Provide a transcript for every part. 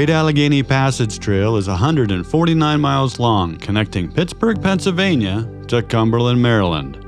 Great Allegheny Passage Trail is 149 miles long, connecting Pittsburgh, Pennsylvania to Cumberland, Maryland.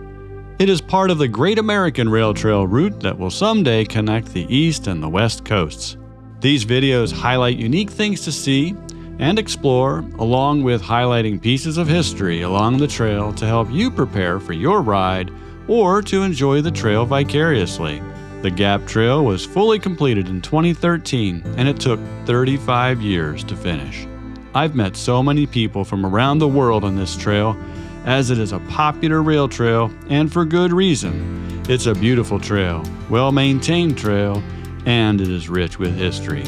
It is part of the Great American Rail Trail route that will someday connect the East and the West coasts. These videos highlight unique things to see and explore, along with highlighting pieces of history along the trail to help you prepare for your ride or to enjoy the trail vicariously. The Gap Trail was fully completed in 2013, and it took 35 years to finish. I've met so many people from around the world on this trail, as it is a popular rail trail, and for good reason. It's a beautiful trail, well-maintained trail, and it is rich with history.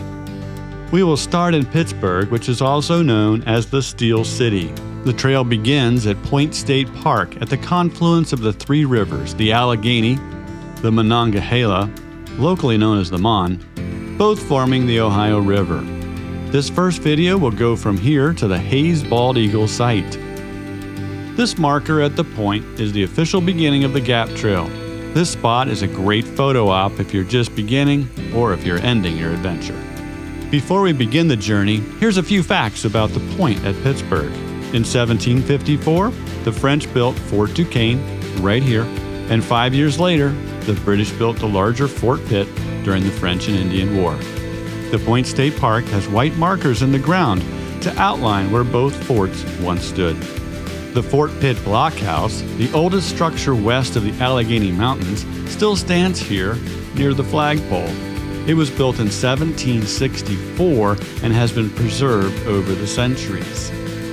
We will start in Pittsburgh, which is also known as the Steel City. The trail begins at Point State Park at the confluence of the three rivers, the Allegheny, the Monongahela, locally known as the Mon, both forming the Ohio River. This first video will go from here to the Hayes Bald Eagle site. This marker at the point is the official beginning of the Gap Trail. This spot is a great photo op if you're just beginning or if you're ending your adventure. Before we begin the journey, here's a few facts about the point at Pittsburgh. In 1754, the French built Fort Duquesne right here, and 5 years later, the British built the larger Fort Pitt during the French and Indian War. The Point State Park has white markers in the ground to outline where both forts once stood. The Fort Pitt Blockhouse, the oldest structure west of the Allegheny Mountains, still stands here near the flagpole. It was built in 1764 and has been preserved over the centuries.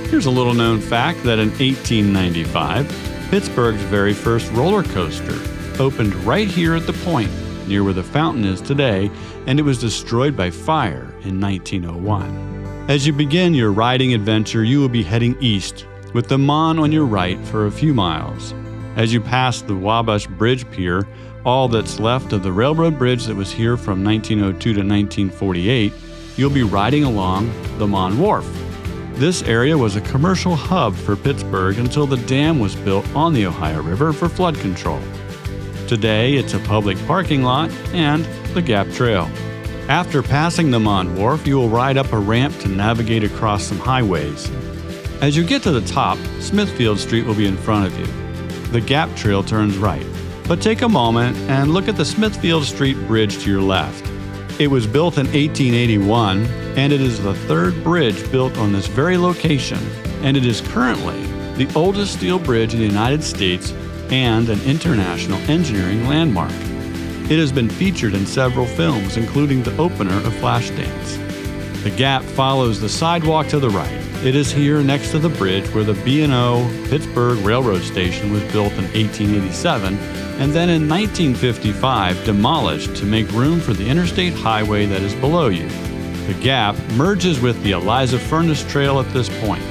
Here's a little known fact that in 1895, Pittsburgh's very first roller coaster opened right here at the point, near where the fountain is today, and it was destroyed by fire in 1901. As you begin your riding adventure, you will be heading east, with the Mon on your right for a few miles. As you pass the Wabash Bridge Pier, all that's left of the railroad bridge that was here from 1902 to 1948, you'll be riding along the Mon Wharf. This area was a commercial hub for Pittsburgh until the dam was built on the Ohio River for flood control. Today, it's a public parking lot and the Gap Trail. After passing the Mon Wharf, you will ride up a ramp to navigate across some highways. As you get to the top, Smithfield Street will be in front of you. The Gap Trail turns right, but take a moment and look at the Smithfield Street Bridge to your left. It was built in 1881, and it is the third bridge built on this very location, and it is currently the oldest steel bridge in the United States and an international engineering landmark. It has been featured in several films, including the opener of Flashdance. The Gap follows the sidewalk to the right. It is here next to the bridge where the B&O Pittsburgh Railroad Station was built in 1887 and then in 1955 demolished to make room for the interstate highway that is below you. The Gap merges with the Eliza Furnace Trail at this point,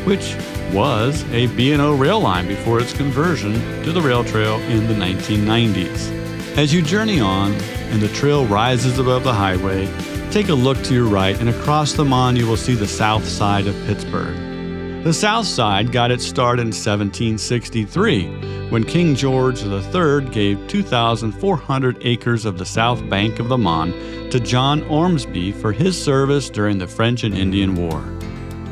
which was a B&O rail line before its conversion to the rail trail in the 1990s. As you journey on and the trail rises above the highway, take a look to your right, and across the Mon you will see the south side of Pittsburgh. The south side got its start in 1763, when King George III gave 2,400 acres of the south bank of the Mon to John Ormsby for his service during the French and Indian War.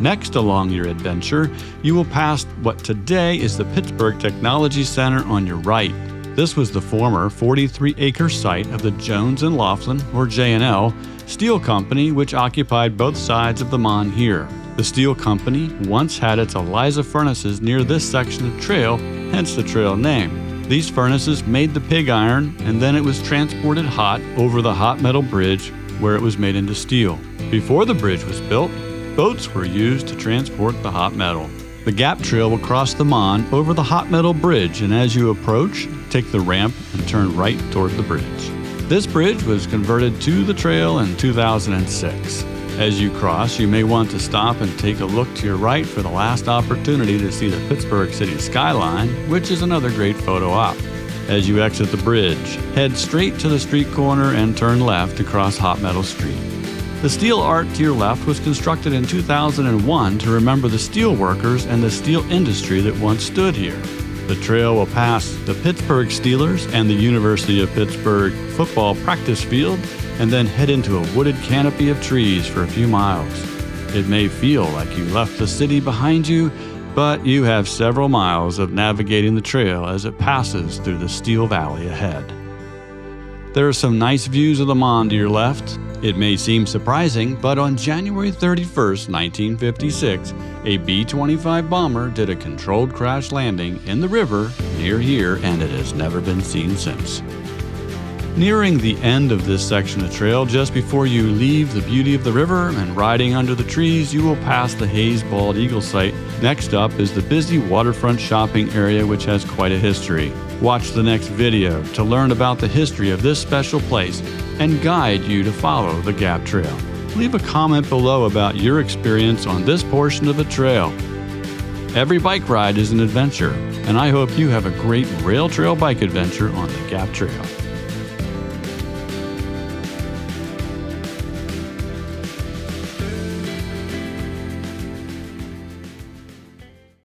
Next along your adventure, you will pass what today is the Pittsburgh Technology Center on your right. This was the former 43-acre site of the Jones and Laughlin, or J&L, Steel Company, which occupied both sides of the Mon here. The Steel Company once had its Eliza furnaces near this section of trail, hence the trail name. These furnaces made the pig iron, and then it was transported hot over the hot metal bridge where it was made into steel. Before the bridge was built, boats were used to transport the hot metal. The Gap Trail will cross the Mon over the hot metal bridge, and as you approach, take the ramp and turn right toward the bridge. This bridge was converted to the trail in 2006. As you cross, you may want to stop and take a look to your right for the last opportunity to see the Pittsburgh city skyline, which is another great photo op. As you exit the bridge, head straight to the street corner and turn left across Hot Metal Street. The steel arch to your left was constructed in 2001 to remember the steel workers and the steel industry that once stood here. The trail will pass the Pittsburgh Steelers and the University of Pittsburgh football practice field and then head into a wooded canopy of trees for a few miles. It may feel like you left the city behind you, but you have several miles of navigating the trail as it passes through the Steel Valley ahead. There are some nice views of the Mon to your left. It may seem surprising, but on January 31st, 1956, a B-25 bomber did a controlled crash landing in the river near here, and it has never been seen since. Nearing the end of this section of trail, just before you leave the beauty of the river and riding under the trees, you will pass the Hayes Bald Eagle site. Next up is the busy waterfront shopping area, which has quite a history. Watch the next video to learn about the history of this special place and guide you to follow the Gap Trail. Leave a comment below about your experience on this portion of the trail. Every bike ride is an adventure, and I hope you have a great rail trail bike adventure on the Gap Trail.